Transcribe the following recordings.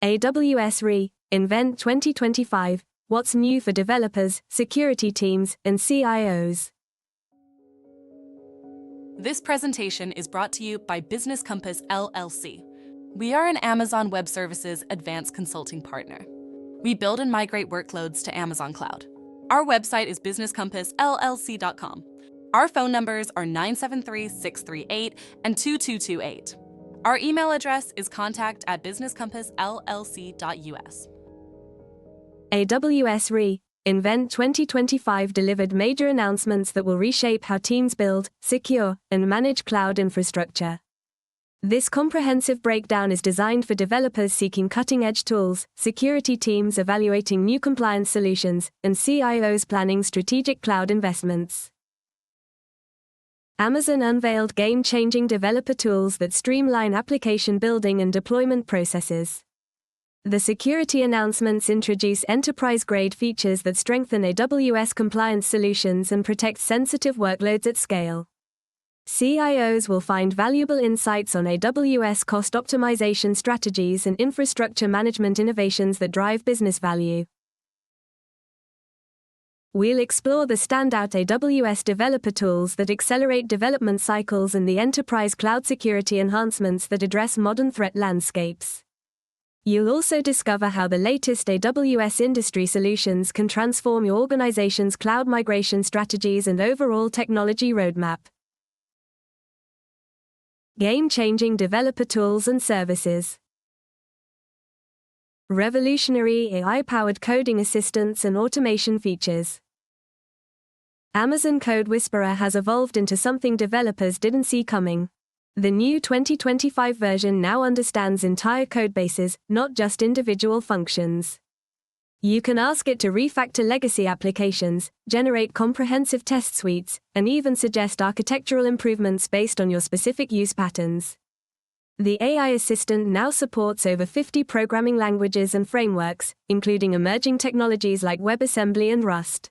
AWS re:Invent 2025, what's new for developers, security teams, and CIOs. This presentation is brought to you by BusinessCompassLLC. We are an Amazon Web Services advanced consulting partner. We build and migrate workloads to Amazon Cloud. Our website is businesscompassllc.com. Our phone numbers are 973-638 and 2228. Our email address is contact@businesscompassllc.us. AWS re:Invent 2025 delivered major announcements that will reshape how teams build, secure, and manage cloud infrastructure. This comprehensive breakdown is designed for developers seeking cutting-edge tools, security teams evaluating new compliance solutions, and CIOs planning strategic cloud investments. Amazon unveiled game-changing developer tools that streamline application building and deployment processes. The security announcements introduce enterprise-grade features that strengthen AWS compliance solutions and protect sensitive workloads at scale. CIOs will find valuable insights on AWS cost optimization strategies and infrastructure management innovations that drive business value. We'll explore the standout AWS developer tools that accelerate development cycles and the enterprise cloud security enhancements that address modern threat landscapes. You'll also discover how the latest AWS industry solutions can transform your organization's cloud migration strategies and overall technology roadmap. Game-changing developer tools and services. Revolutionary AI-powered coding assistants and automation features. Amazon Code Whisperer has evolved into something developers didn't see coming. The new 2025 version now understands entire codebases, not just individual functions. You can ask it to refactor legacy applications, generate comprehensive test suites, and even suggest architectural improvements based on your specific use patterns. The AI assistant now supports over 50 programming languages and frameworks, including emerging technologies like WebAssembly and Rust.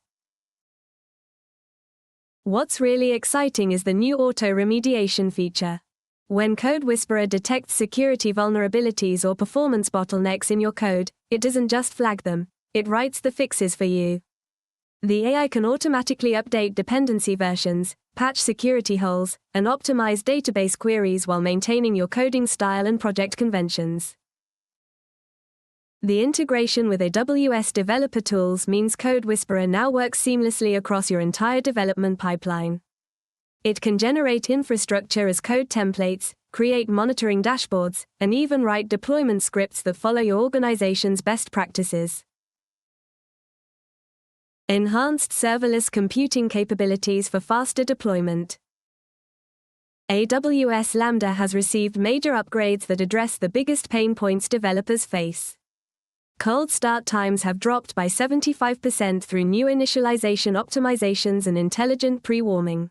What's really exciting is the new auto-remediation feature. When Code Whisperer detects security vulnerabilities or performance bottlenecks in your code, it doesn't just flag them, it writes the fixes for you. The AI can automatically update dependency versions, patch security holes, and optimize database queries while maintaining your coding style and project conventions. The integration with AWS developer tools means Code Whisperer now works seamlessly across your entire development pipeline. It can generate infrastructure as code templates, create monitoring dashboards, and even write deployment scripts that follow your organization's best practices. Enhanced serverless computing capabilities for faster deployment. AWS Lambda has received major upgrades that address the biggest pain points developers face. Cold start times have dropped by 75% through new initialization optimizations and intelligent pre-warming.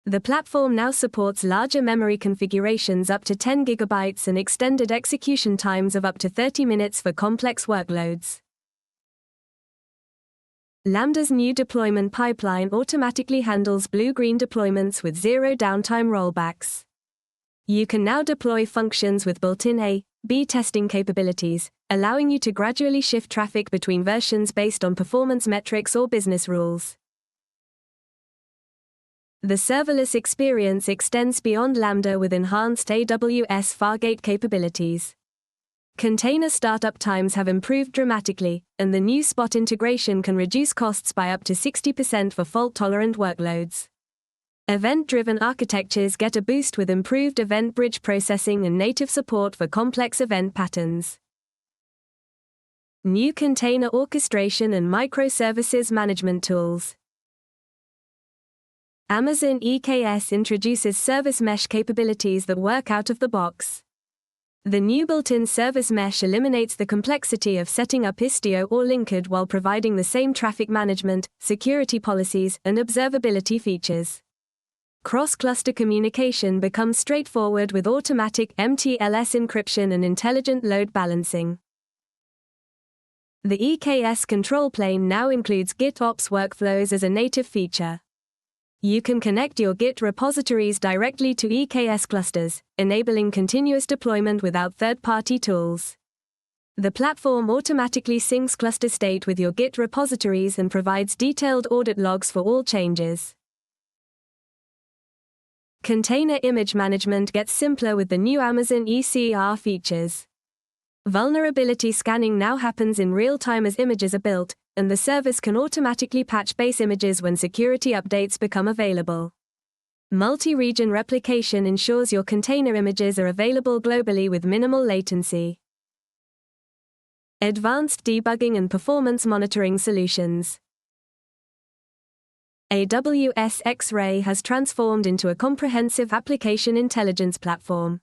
The platform now supports larger memory configurations up to 10 GB and extended execution times of up to 30 minutes for complex workloads. Lambda's new deployment pipeline automatically handles blue-green deployments with zero downtime rollbacks. You can now deploy functions with built-in A/B testing capabilities, allowing you to gradually shift traffic between versions based on performance metrics or business rules. The serverless experience extends beyond Lambda with enhanced AWS Fargate capabilities. Container startup times have improved dramatically, and the new Spot integration can reduce costs by up to 60% for fault-tolerant workloads. Event-driven architectures get a boost with improved event bridge processing and native support for complex event patterns. New container orchestration and microservices management tools. Amazon EKS introduces service mesh capabilities that work out of the box. The new built-in service mesh eliminates the complexity of setting up Istio or Linkerd while providing the same traffic management, security policies, and observability features. Cross-cluster communication becomes straightforward with automatic MTLS encryption and intelligent load balancing. The EKS control plane now includes GitOps workflows as a native feature. You can connect your Git repositories directly to EKS clusters, enabling continuous deployment without third-party tools. The platform automatically syncs cluster state with your Git repositories and provides detailed audit logs for all changes. Container image management gets simpler with the new Amazon ECR features. Vulnerability scanning now happens in real time as images are built, and the service can automatically patch base images when security updates become available. Multi-region replication ensures your container images are available globally with minimal latency. Advanced debugging and performance monitoring solutions. AWS X-Ray has transformed into a comprehensive application intelligence platform.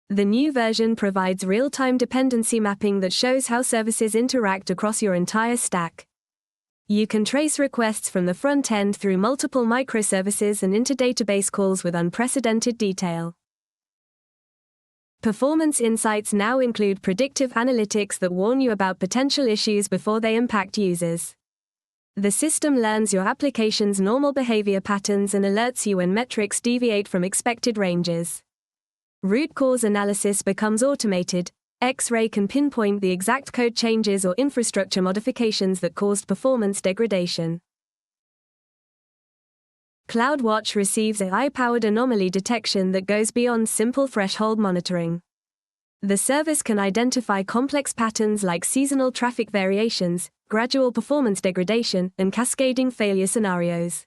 The new version provides real-time dependency mapping that shows how services interact across your entire stack. You can trace requests from the front end through multiple microservices and into database calls with unprecedented detail. Performance insights now include predictive analytics that warn you about potential issues before they impact users. The system learns your application's normal behavior patterns and alerts you when metrics deviate from expected ranges. Root cause analysis becomes automated. X-Ray can pinpoint the exact code changes or infrastructure modifications that caused performance degradation. CloudWatch receives AI-powered anomaly detection that goes beyond simple threshold monitoring. The service can identify complex patterns like seasonal traffic variations, gradual performance degradation, and cascading failure scenarios.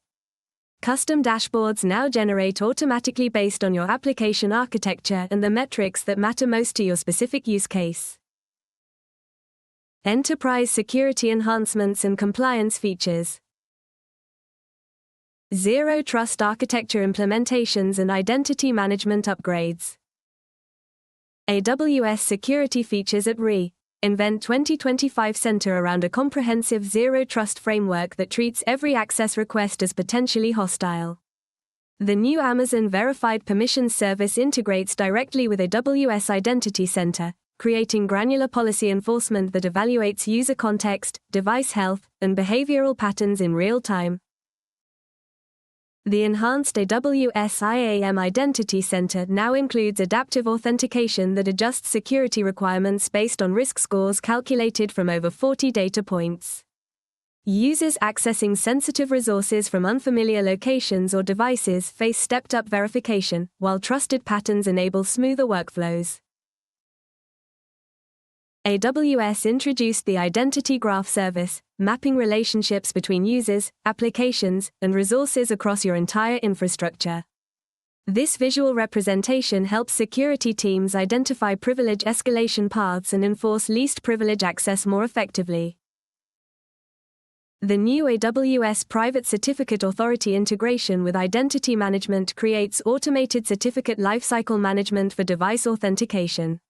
Custom dashboards now generate automatically based on your application architecture and the metrics that matter most to your specific use case. Enterprise security enhancements and compliance features. Zero Trust architecture implementations and identity management upgrades. AWS security features at re:Invent 2025 center around a comprehensive Zero Trust framework that treats every access request as potentially hostile. The new Amazon Verified Permissions service integrates directly with AWS Identity Center, creating granular policy enforcement that evaluates user context, device health, and behavioral patterns in real time. The enhanced AWS IAM Identity Center now includes adaptive authentication that adjusts security requirements based on risk scores calculated from over 40 data points. Users accessing sensitive resources from unfamiliar locations or devices face stepped-up verification, while trusted patterns enable smoother workflows. AWS introduced the Identity Graph service, mapping relationships between users, applications, and resources across your entire infrastructure. This visual representation helps security teams identify privilege escalation paths and enforce least privilege access more effectively. The new AWS Private Certificate Authority integration with identity management creates automated certificate lifecycle management for device authentication.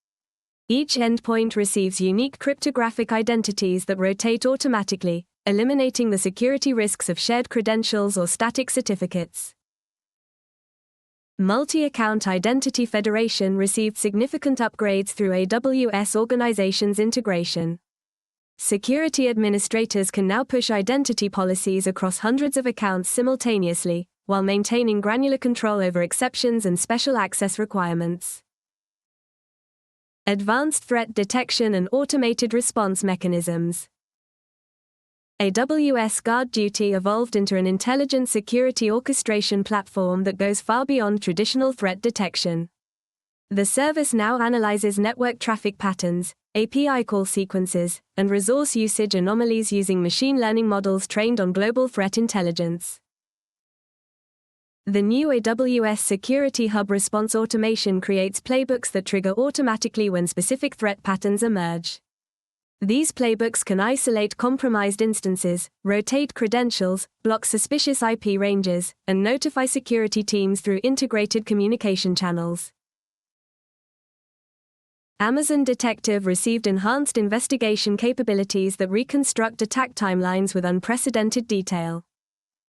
Each endpoint receives unique cryptographic identities that rotate automatically, eliminating the security risks of shared credentials or static certificates. Multi-account identity federation received significant upgrades through AWS Organizations integration. Security administrators can now push identity policies across hundreds of accounts simultaneously, while maintaining granular control over exceptions and special access requirements. Advanced threat detection and automated response mechanisms. AWS GuardDuty evolved into an intelligent security orchestration platform that goes far beyond traditional threat detection. The service now analyzes network traffic patterns, API call sequences, and resource usage anomalies using machine learning models trained on global threat intelligence. The new AWS Security Hub response automation creates playbooks that trigger automatically when specific threat patterns emerge. These playbooks can isolate compromised instances, rotate credentials, block suspicious IP ranges, and notify security teams through integrated communication channels. Amazon Detective received enhanced investigation capabilities that reconstruct attack timelines with unprecedented detail.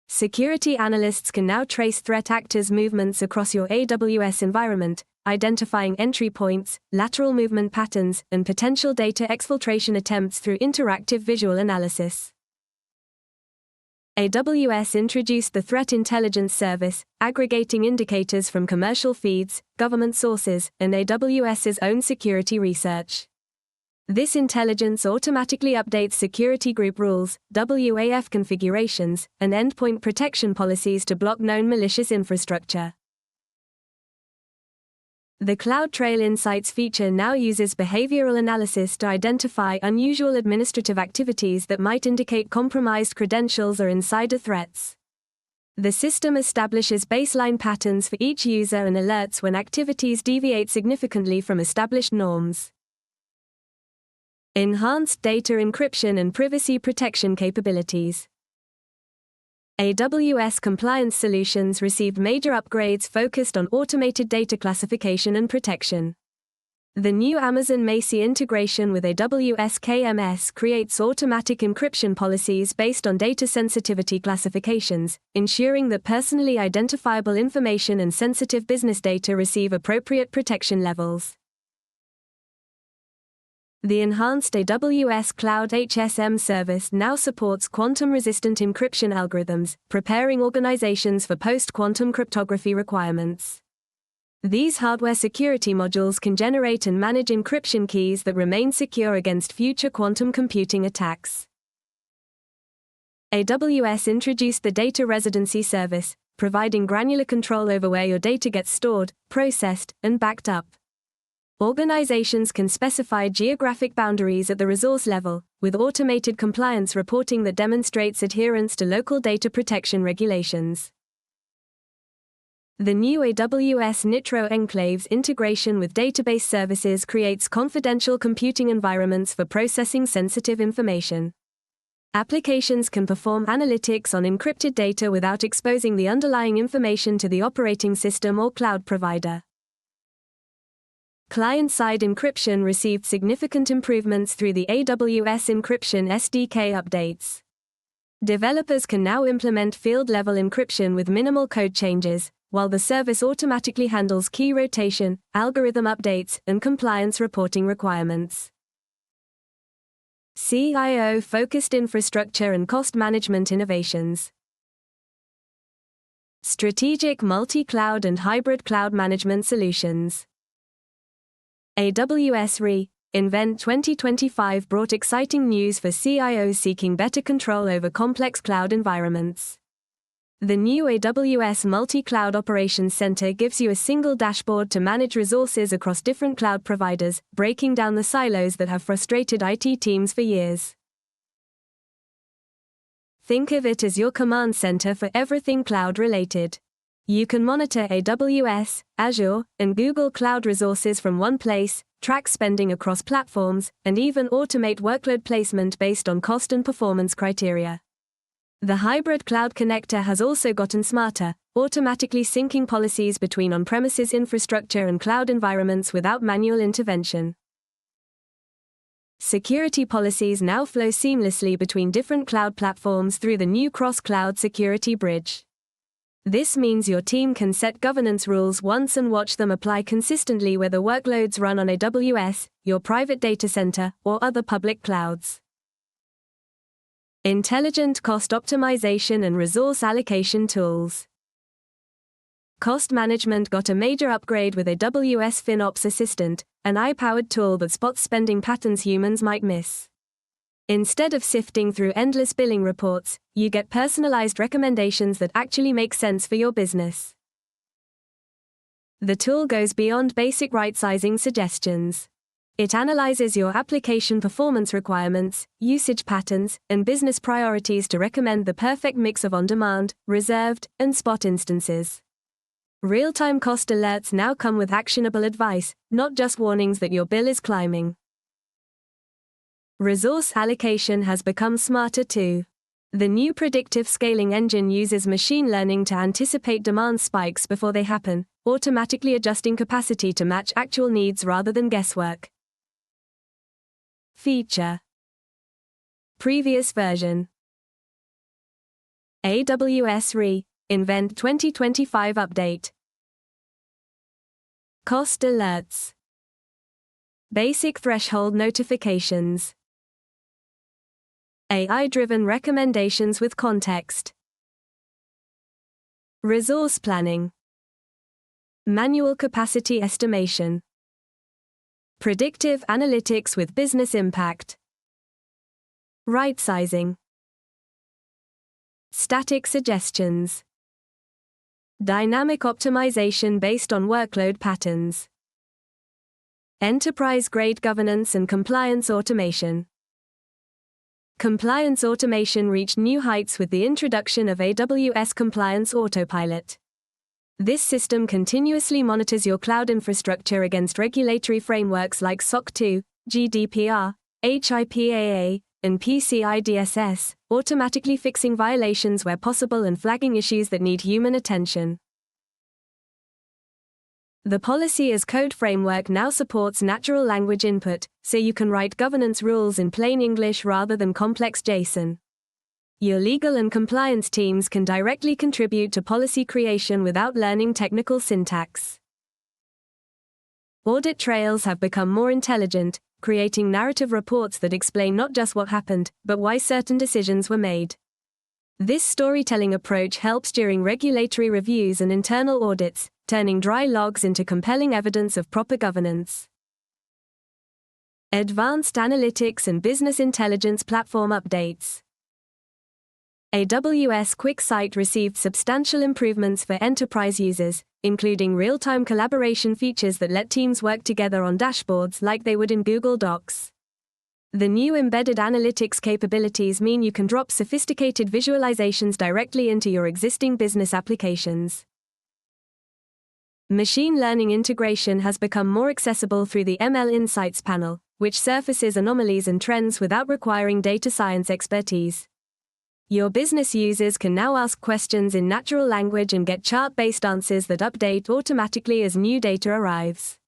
Security analysts can now trace threat actors' movements across your AWS environment, identifying entry points, lateral movement patterns, and potential data exfiltration attempts through interactive visual analysis. AWS introduced the Threat Intelligence Service, aggregating indicators from commercial feeds, government sources, and AWS's own security research. This intelligence automatically updates security group rules, WAF configurations, and endpoint protection policies to block known malicious infrastructure. The CloudTrail Insights feature now uses behavioral analysis to identify unusual administrative activities that might indicate compromised credentials or insider threats. The system establishes baseline patterns for each user and alerts when activities deviate significantly from established norms. Enhanced data encryption and privacy protection capabilities. AWS compliance solutions received major upgrades focused on automated data classification and protection. The new Amazon Macie integration with AWS KMS creates automatic encryption policies based on data sensitivity classifications, ensuring that personally identifiable information and sensitive business data receive appropriate protection levels. The enhanced AWS Cloud HSM service now supports quantum-resistant encryption algorithms, preparing organizations for post-quantum cryptography requirements. These hardware security modules can generate and manage encryption keys that remain secure against future quantum computing attacks. AWS introduced the Data Residency Service, providing granular control over where your data gets stored, processed, and backed up. Organizations can specify geographic boundaries at the resource level, with automated compliance reporting that demonstrates adherence to local data protection regulations. The new AWS Nitro Enclaves integration with database services creates confidential computing environments for processing sensitive information. Applications can perform analytics on encrypted data without exposing the underlying information to the operating system or cloud provider. Client-side encryption received significant improvements through the AWS Encryption SDK updates. Developers can now implement field-level encryption with minimal code changes, while the service automatically handles key rotation, algorithm updates, and compliance reporting requirements. CIO-focused infrastructure and cost management innovations. Strategic multi-cloud and hybrid cloud management solutions. AWS re:Invent 2025 brought exciting news for CIOs seeking better control over complex cloud environments. The new AWS Multi-Cloud Operations Center gives you a single dashboard to manage resources across different cloud providers, breaking down the silos that have frustrated IT teams for years. Think of it as your command center for everything cloud-related. You can monitor AWS, Azure, and Google Cloud resources from one place, track spending across platforms, and even automate workload placement based on cost and performance criteria. The hybrid cloud connector has also gotten smarter, automatically syncing policies between on-premises infrastructure and cloud environments without manual intervention. Security policies now flow seamlessly between different cloud platforms through the new cross-cloud security bridge. This means your team can set governance rules once and watch them apply consistently whether workloads run on AWS, your private data center, or other public clouds. Intelligent cost optimization and resource allocation tools. Cost management got a major upgrade with AWS FinOps Assistant, an AI-powered tool that spots spending patterns humans might miss. Instead of sifting through endless billing reports, you get personalized recommendations that actually make sense for your business. The tool goes beyond basic right-sizing suggestions. It analyzes your application performance requirements, usage patterns, and business priorities to recommend the perfect mix of on-demand, reserved, and spot instances. Real-time cost alerts now come with actionable advice, not just warnings that your bill is climbing. Resource allocation has become smarter too. The new predictive scaling engine uses machine learning to anticipate demand spikes before they happen, automatically adjusting capacity to match actual needs rather than guesswork. Feature. Previous version. AWS re:Invent 2025 update. Cost alerts. Basic threshold notifications. AI-driven recommendations with context. Resource planning. Manual capacity estimation. Predictive analytics with business impact. Right-sizing. Static suggestions. Dynamic optimization based on workload patterns. Enterprise-grade governance and compliance automation. Compliance automation reached new heights with the introduction of AWS Compliance Autopilot. This system continuously monitors your cloud infrastructure against regulatory frameworks like SOC 2, GDPR, HIPAA, and PCI DSS, automatically fixing violations where possible and flagging issues that need human attention. The policy as code framework now supports natural language input, so you can write governance rules in plain English rather than complex JSON. Your legal and compliance teams can directly contribute to policy creation without learning technical syntax. Audit trails have become more intelligent, creating narrative reports that explain not just what happened, but why certain decisions were made. This storytelling approach helps during regulatory reviews and internal audits, turning dry logs into compelling evidence of proper governance. Advanced analytics and business intelligence platform updates. AWS QuickSight received substantial improvements for enterprise users, including real-time collaboration features that let teams work together on dashboards like they would in Google Docs. The new embedded analytics capabilities mean you can drop sophisticated visualizations directly into your existing business applications. Machine learning integration has become more accessible through the ML Insights panel, which surfaces anomalies and trends without requiring data science expertise. Your business users can now ask questions in natural language and get chart-based answers that update automatically as new data arrives.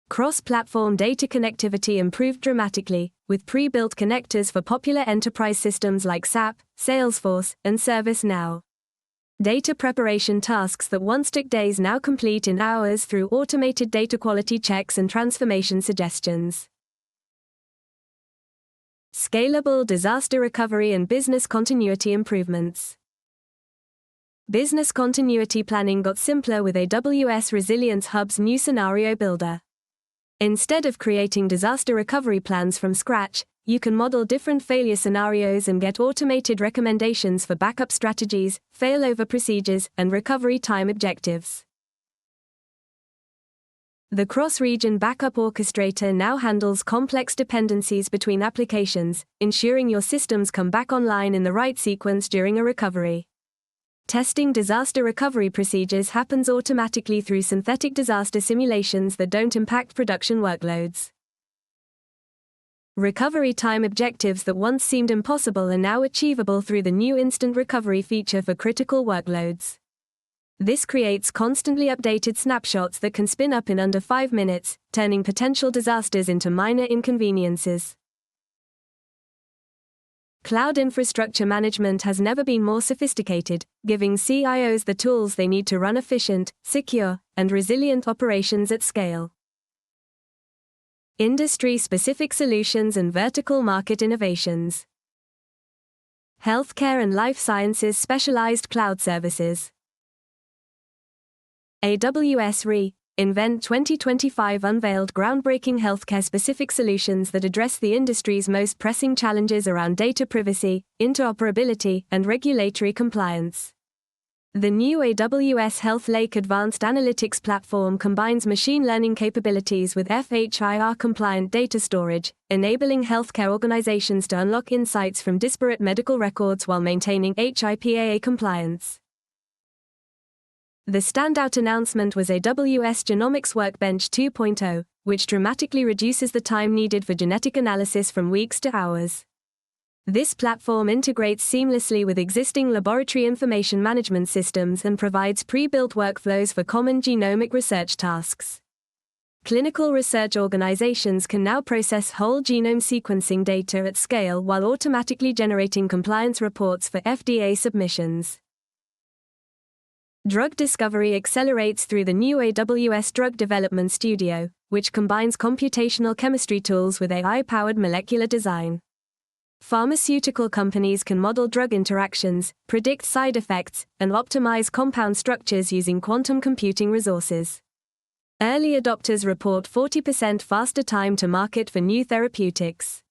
Cross-platform data connectivity improved dramatically, with pre-built connectors for popular enterprise systems like SAP, Salesforce, and ServiceNow. Data preparation tasks that once took days now complete in hours through automated data quality checks and transformation suggestions. Scalable disaster recovery and business continuity improvements. Business continuity planning got simpler with AWS Resilience Hub's new scenario builder. Instead of creating disaster recovery plans from scratch, you can model different failure scenarios and get automated recommendations for backup strategies, failover procedures, and recovery time objectives. The cross-region backup orchestrator now handles complex dependencies between applications, ensuring your systems come back online in the right sequence during a recovery. Testing disaster recovery procedures happens automatically through synthetic disaster simulations that don't impact production workloads. Recovery time objectives that once seemed impossible are now achievable through the new instant recovery feature for critical workloads. This creates constantly updated snapshots that can spin up in under 5 minutes, turning potential disasters into minor inconveniences. Cloud infrastructure management has never been more sophisticated, giving CIOs the tools they need to run efficient, secure, and resilient operations at scale. Industry-specific solutions and vertical market innovations. Healthcare and life sciences specialized cloud services. AWS Re::Invent 2025 unveiled groundbreaking healthcare-specific solutions that address the industry's most pressing challenges around data privacy, interoperability, and regulatory compliance. The new AWS Health Lake Advanced Analytics platform combines machine learning capabilities with FHIR-compliant data storage, enabling healthcare organizations to unlock insights from disparate medical records while maintaining HIPAA compliance. The standout announcement was AWS Genomics Workbench 2.0, which dramatically reduces the time needed for genetic analysis from weeks to hours. This platform integrates seamlessly with existing laboratory information management systems and provides pre-built workflows for common genomic research tasks. Clinical research organizations can now process whole genome sequencing data at scale while automatically generating compliance reports for FDA submissions. Drug discovery accelerates through the new AWS Drug Development Studio, which combines computational chemistry tools with AI-powered molecular design. Pharmaceutical companies can model drug interactions, predict side effects, and optimize compound structures using quantum computing resources. Early adopters report 40% faster time to market for new therapeutics.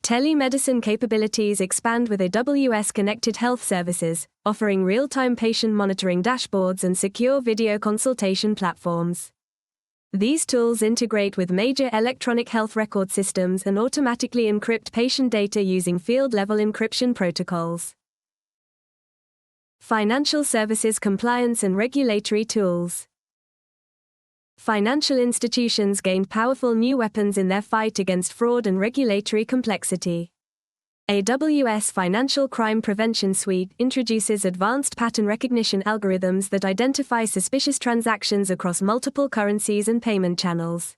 Telemedicine capabilities expand with AWS connected health services, offering real-time patient monitoring dashboards and secure video consultation platforms. These tools integrate with major electronic health record systems and automatically encrypt patient data using field-level encryption protocols. Financial services compliance and regulatory tools. Financial institutions gained powerful new weapons in their fight against fraud and regulatory complexity. AWS Financial Crime Prevention Suite introduces advanced pattern recognition algorithms that identify suspicious transactions across multiple currencies and payment channels.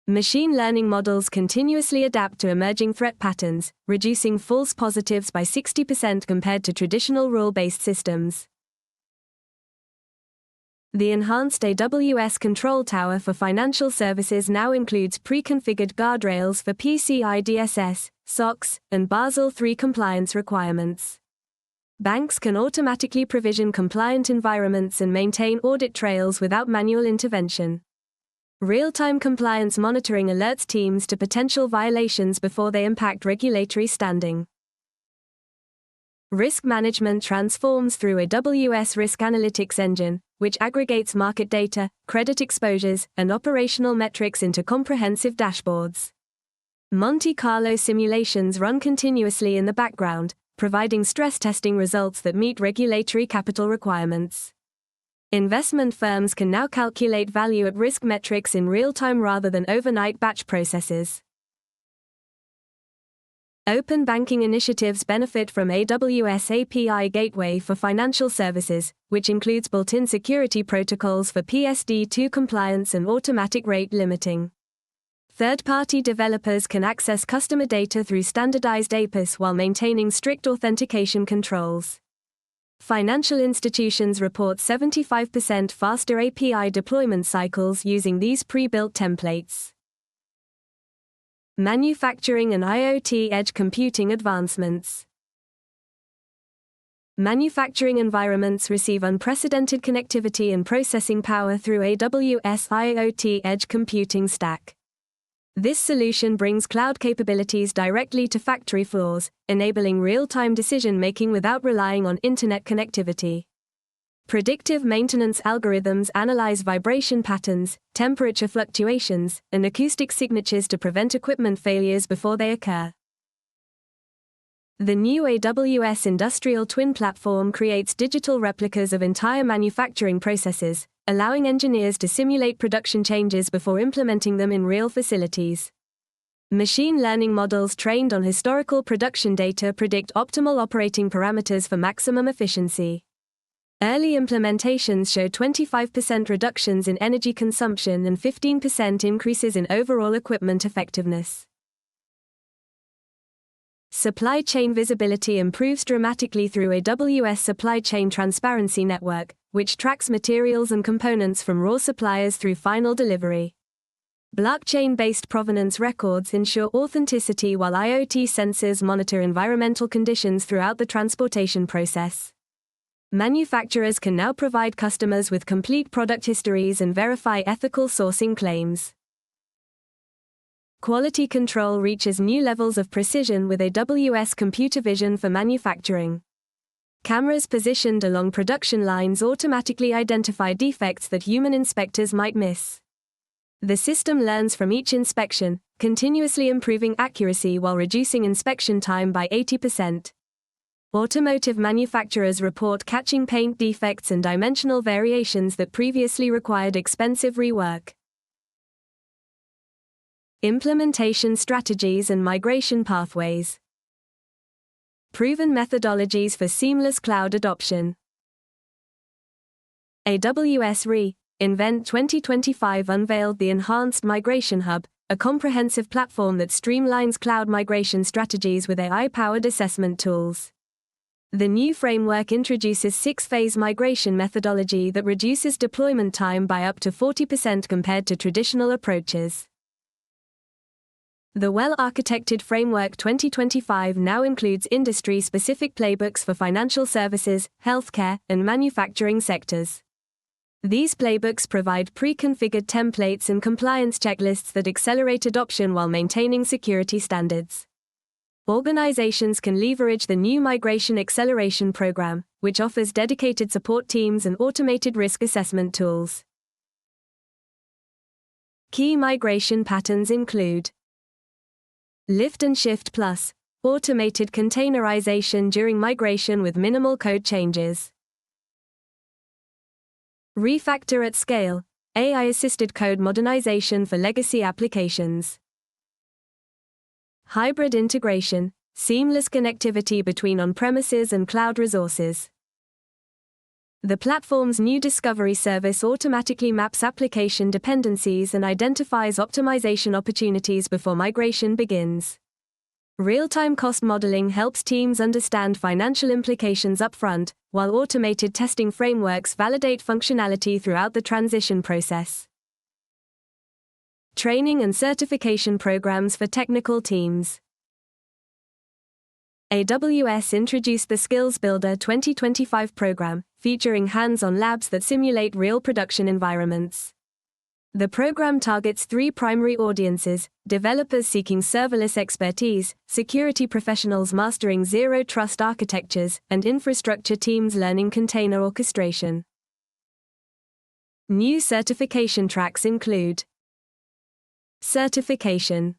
Machine learning models continuously adapt to emerging threat patterns, reducing false positives by 60% compared to traditional rule-based systems. The enhanced AWS Control Tower for financial services now includes pre-configured guardrails for PCI DSS, SOX, and Basel III compliance requirements. Banks can automatically provision compliant environments and maintain audit trails without manual intervention. Real-time compliance monitoring alerts teams to potential violations before they impact regulatory standing. Risk management transforms through AWS Risk Analytics Engine, which aggregates market data, credit exposures, and operational metrics into comprehensive dashboards. Monte Carlo simulations run continuously in the background, providing stress testing results that meet regulatory capital requirements. Investment firms can now calculate value at risk metrics in real time rather than overnight batch processes. Open banking initiatives benefit from AWS API Gateway for financial services, which includes built-in security protocols for PSD2 compliance and automatic rate limiting. Third-party developers can access customer data through standardized APIs while maintaining strict authentication controls. Financial institutions report 75% faster API deployment cycles using these pre-built templates. Manufacturing and IoT edge computing advancements. Manufacturing environments receive unprecedented connectivity and processing power through AWS IoT edge computing stack. This solution brings cloud capabilities directly to factory floors, enabling real-time decision-making without relying on internet connectivity. Predictive maintenance algorithms analyze vibration patterns, temperature fluctuations, and acoustic signatures to prevent equipment failures before they occur. The new AWS Industrial Twin platform creates digital replicas of entire manufacturing processes, allowing engineers to simulate production changes before implementing them in real facilities. Machine learning models trained on historical production data predict optimal operating parameters for maximum efficiency. Early implementations show 25% reductions in energy consumption and 15% increases in overall equipment effectiveness. Supply chain visibility improves dramatically through AWS Supply Chain Transparency Network, which tracks materials and components from raw suppliers through final delivery. Blockchain-based provenance records ensure authenticity while IoT sensors monitor environmental conditions throughout the transportation process. Manufacturers can now provide customers with complete product histories and verify ethical sourcing claims. Quality control reaches new levels of precision with AWS computer vision for manufacturing. Cameras positioned along production lines automatically identify defects that human inspectors might miss. The system learns from each inspection, continuously improving accuracy while reducing inspection time by 80%. Automotive manufacturers report catching paint defects and dimensional variations that previously required expensive rework. Implementation strategies and migration pathways. Proven methodologies for seamless cloud adoption. AWS re:Invent 2025 unveiled the Enhanced Migration Hub, a comprehensive platform that streamlines cloud migration strategies with AI-powered assessment tools. The new framework introduces 6-phase migration methodology that reduces deployment time by up to 40% compared to traditional approaches. The well-architected Framework 2025 now includes industry-specific playbooks for financial services, healthcare, and manufacturing sectors. These playbooks provide pre-configured templates and compliance checklists that accelerate adoption while maintaining security standards. Organizations can leverage the new Migration Acceleration Program, which offers dedicated support teams and automated risk assessment tools. Key migration patterns include Lift and Shift Plus, automated containerization during migration with minimal code changes. Refactor at Scale, AI-assisted code modernization for legacy applications. Hybrid integration, seamless connectivity between on-premises and cloud resources. The platform's new discovery service automatically maps application dependencies and identifies optimization opportunities before migration begins. Real-time cost modeling helps teams understand financial implications upfront, while automated testing frameworks validate functionality throughout the transition process. Training and certification programs for technical teams. AWS introduced the Skills Builder 2025 program, featuring hands-on labs that simulate real production environments. The program targets three primary audiences: developers seeking serverless expertise, security professionals mastering zero-trust architectures, and infrastructure teams learning container orchestration. New certification tracks include Certification,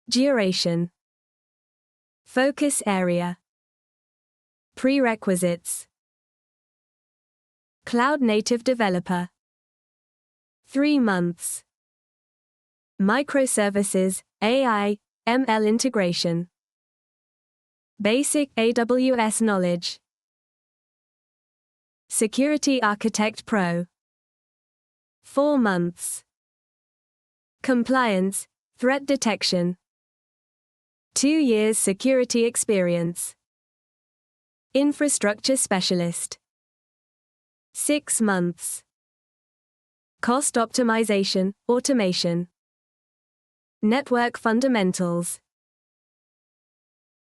Duration, Focus Area, Prerequisites, Cloud Native Developer, 3 months. Microservices, AI, ML integration. Basic AWS knowledge. Security Architect Pro. 4 months. Compliance, threat detection. 2 years security experience. Infrastructure Specialist. 6 months. Cost optimization, automation. Network fundamentals.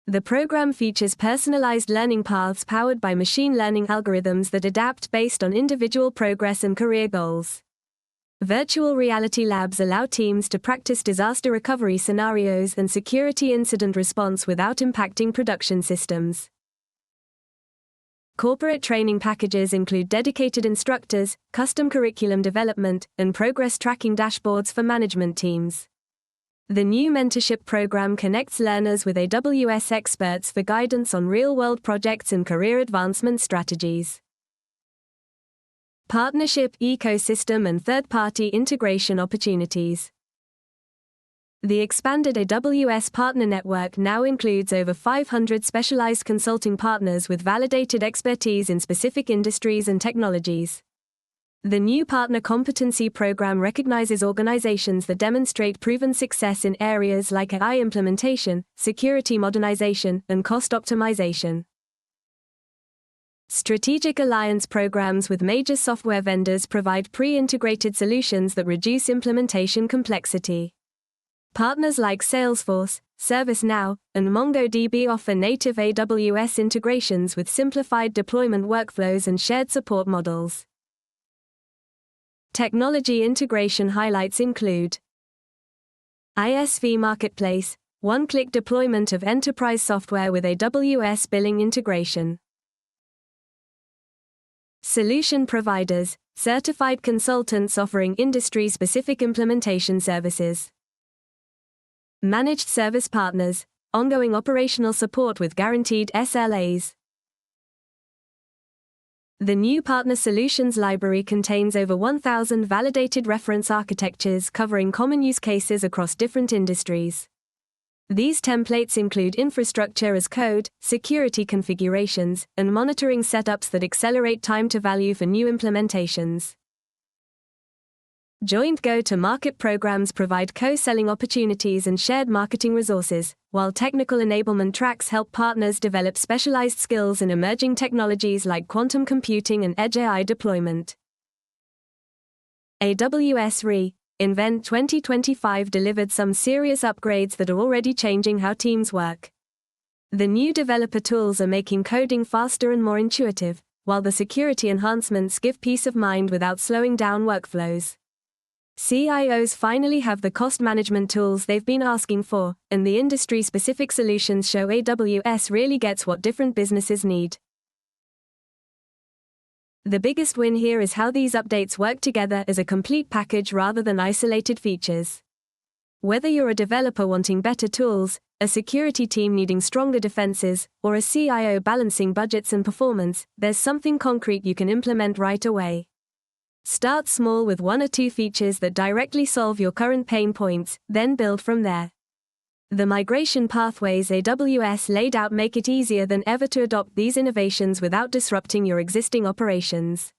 The program features personalized learning paths powered by machine learning algorithms that adapt based on individual progress and career goals. Virtual reality labs allow teams to practice disaster recovery scenarios and security incident response without impacting production systems. Corporate training packages include dedicated instructors, custom curriculum development, and progress tracking dashboards for management teams. The new mentorship program connects learners with AWS experts for guidance on real-world projects and career advancement strategies. Partnership ecosystem and third-party integration opportunities. The expanded AWS partner network now includes over 500 specialized consulting partners with validated expertise in specific industries and technologies. The new Partner Competency Program recognizes organizations that demonstrate proven success in areas like AI implementation, security modernization, and cost optimization. Strategic alliance programs with major software vendors provide pre-integrated solutions that reduce implementation complexity. Partners like Salesforce, ServiceNow, and MongoDB offer native AWS integrations with simplified deployment workflows and shared support models. Technology integration highlights include ISV Marketplace, one-click deployment of enterprise software with AWS billing integration. Solution providers, certified consultants offering industry-specific implementation services. Managed service partners, ongoing operational support with guaranteed SLAs. The new Partner Solutions Library contains over 1,000 validated reference architectures covering common use cases across different industries. These templates include infrastructure as code, security configurations, and monitoring setups that accelerate time to value for new implementations. Joint go-to-market programs provide co-selling opportunities and shared marketing resources, while technical enablement tracks help partners develop specialized skills in emerging technologies like quantum computing and edge AI deployment. AWS re:Invent 2025 delivered some serious upgrades that are already changing how teams work. The new developer tools are making coding faster and more intuitive, while the security enhancements give peace of mind without slowing down workflows. CIOs finally have the cost management tools they've been asking for, and the industry-specific solutions show AWS really gets what different businesses need. The biggest win here is how these updates work together as a complete package rather than isolated features. Whether you're a developer wanting better tools, a security team needing stronger defenses, or a CIO balancing budgets and performance, there's something concrete you can implement right away. Start small with 1 or 2 features that directly solve your current pain points, then build from there. The migration pathways AWS laid out make it easier than ever to adopt these innovations without disrupting your existing operations.